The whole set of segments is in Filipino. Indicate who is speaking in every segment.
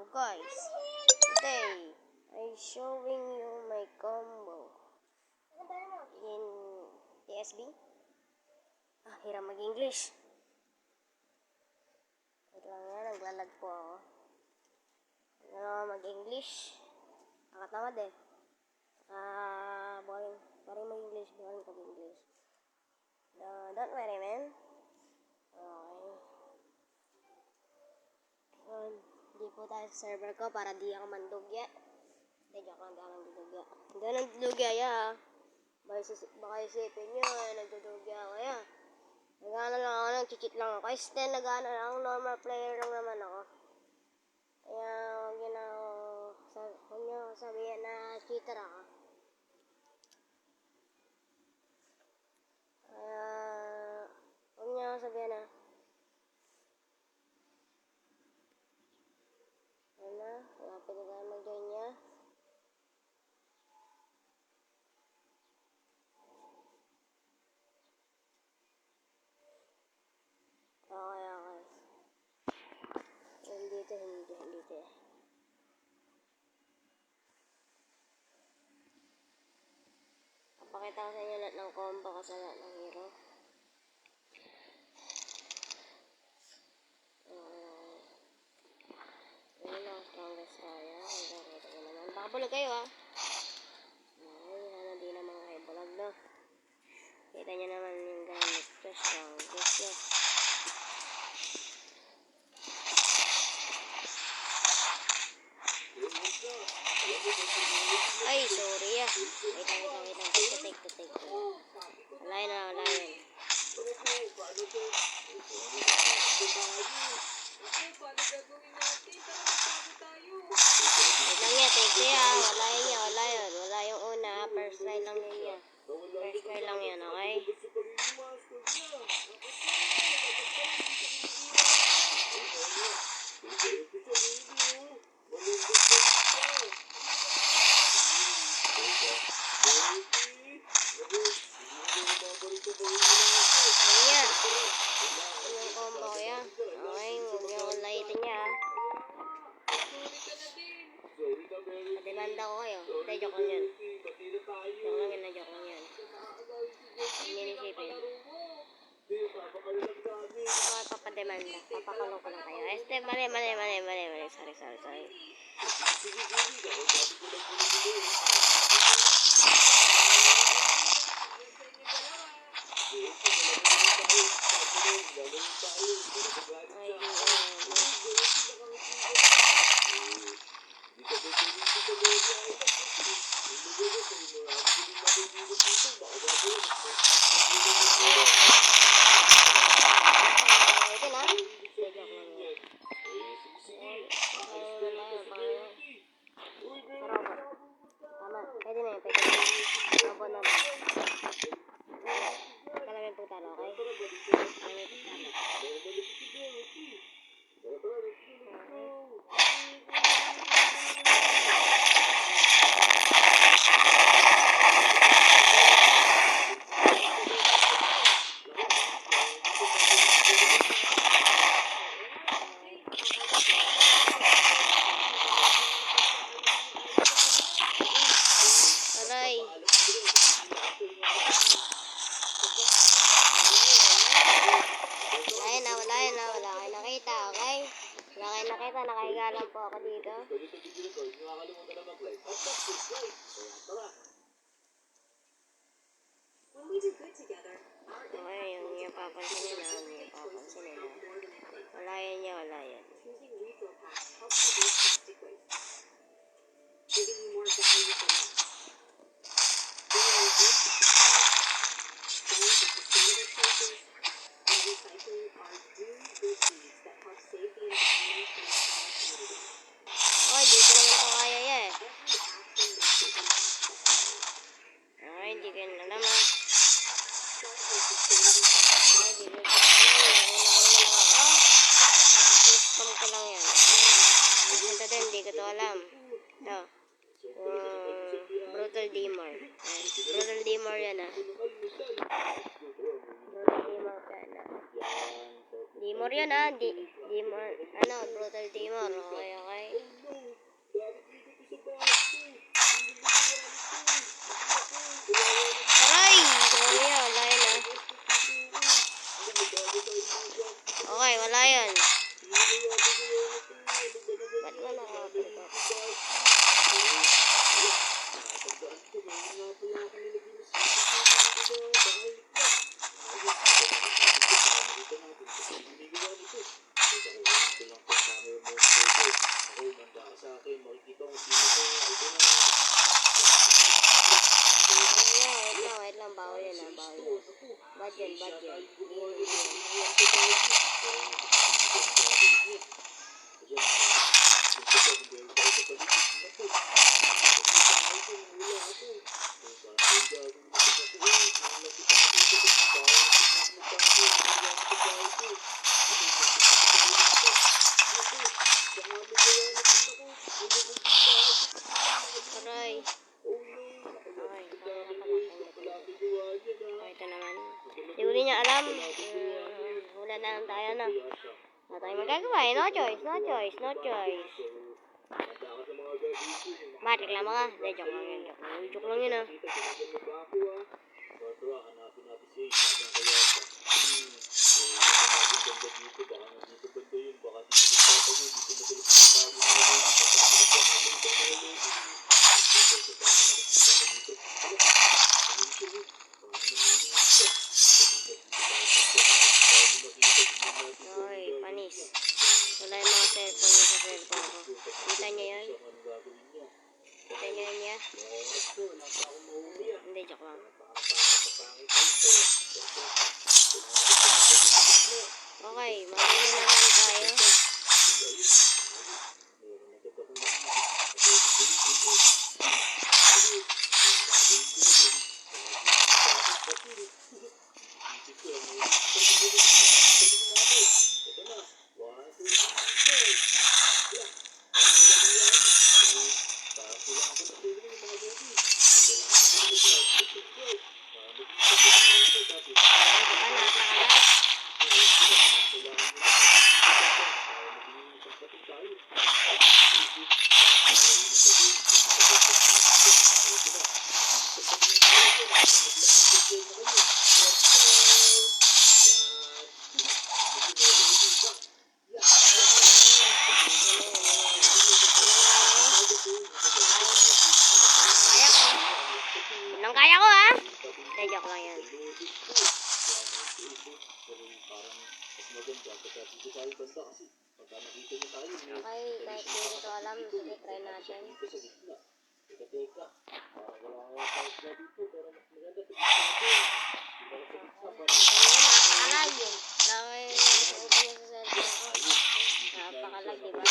Speaker 1: guys, today I'm showing you my combo in TSB. Hirap mag-English. Wait lang yan, naglalag po ako. Mag-English. Nakatamad eh. Boring mag-English, boring pag-English. Don't worry, man. Okay. Hindi po tayo sa server ko para di ako mandugya. Hindi, joke lang, di ako nandudugya. Hindi ako nandudugya, ya. Baka isipin nyo, nandudugya ako, ya. Nag-ano lang ako, nag-cheat lang ako. Kasi then, nag-ano lang ako, normal player lang naman ako. Kaya, huwag nyo sabihin na cheater ako. Huwag nyo sabihin na pwede tayo mag-join niya. Okay. Hindi. Papakita ko sa inyo lahat ng combo kasi lahat ng hero. Yun lang, strongest tayo. Kita ko naman. Baka bulag kayo ah. Sana di naman kayo bulag no. Kita nyo naman yung gamit ko. Strongest yun. Ay, sorry ah. Wait lang. Take. Wala yan. Wala yung una. First try lang yan. Okay? Yung combo ko yan. Okay, huwag nyo ulitin niya. Demanda ko kayo. Hindi, joke lang yan. Joke lang yan. Hindi nisipin. Ako papademanda. Papakulong ko lang kayo. Mali. Sorry. Pwede na. Robot na lang. Kalamin po talo, okay? Wala kayo nakita, okay? Nakahiga lang po ako dito. Okay, yung papansinin na. Wala yan. Dito naman ito kaya yan. Okay, hindi ko na naman. Spam ko lang yan. Ito din, hindi ko ito alam. Ito. Brutal Demor. Brutal Demor yan ah. Demor yan ah. Demor. Brutal Demor. Okay. Bad yan. Aray. Okay, ito naman. Hindi ko rin niya alam. Wala na lang tayo na. Wala tayong magagawa eh. No choice. Bakit lang mga? Hindi, joke lang yun. Joke lang yun ah. Oy, panis. Wala yung mga cellphone sa cellphone ko. Kita niyo yun? Kita niyo yun ya? Hindi, joke lang. Okay, mag-ano naman tayo. Anong kaya ko ha? Hindi, joke lang yan. Okay, kahit hindi ko alam, sige, try natin. Napakalag yun. Napakalag, diba?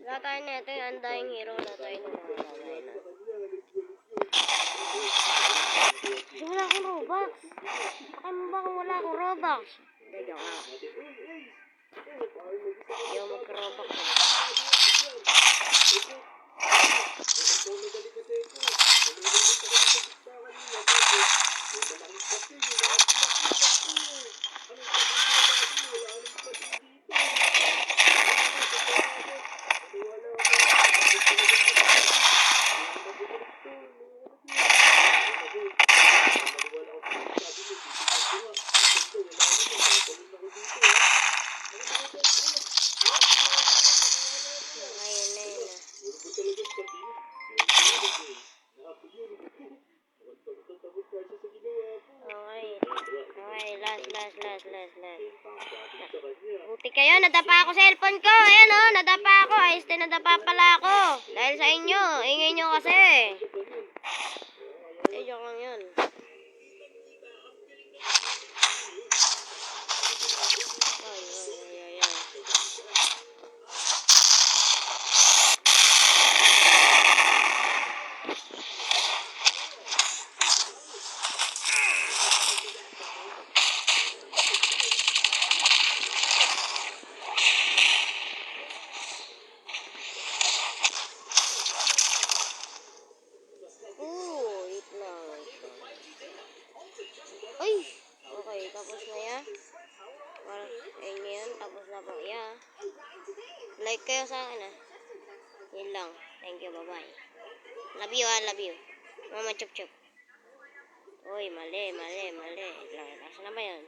Speaker 1: Wala tayo na ito yung Undying Hero. Wala tayo na mga na. Wala akong Robux. Bakit mo ba kung wala akong Robux? Hindi, joke lang. Hindi ako mag-Robux. Okay, kayo, nadapa ako sa cellphone ko. Ayan o, nadapa ako. Ayos din, nadapa pala ako. Dahil sa inyo, ingay nyo kasi. Joke lang yun. Ay. Wait lang. Ay! Okay, tapos na yan. Ayun yan, tapos na po. Yeah. Like kayo sa akin ah. Yun lang. Thank you, bye-bye. Love you ah, love you. Mama chup chup. Uy, mali. Lang, nasa na ba yan?